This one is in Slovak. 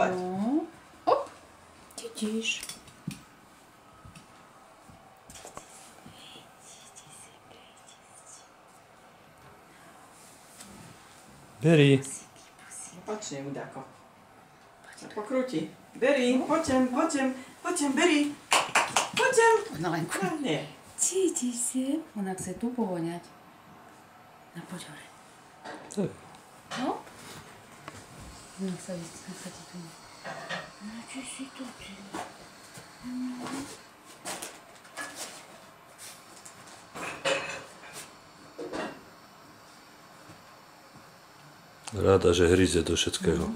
No. Hop. Vidíš. Berry. Opačne mu dáko. Sa pokrúti. Berry, poďem, Berry. Poďem. Na len Nie. cítiš si? Ona chce tu povoňať. No poď hore. Hop. Nech sa ti tu. No čo si tu? Rada, že hryzie do všetkého.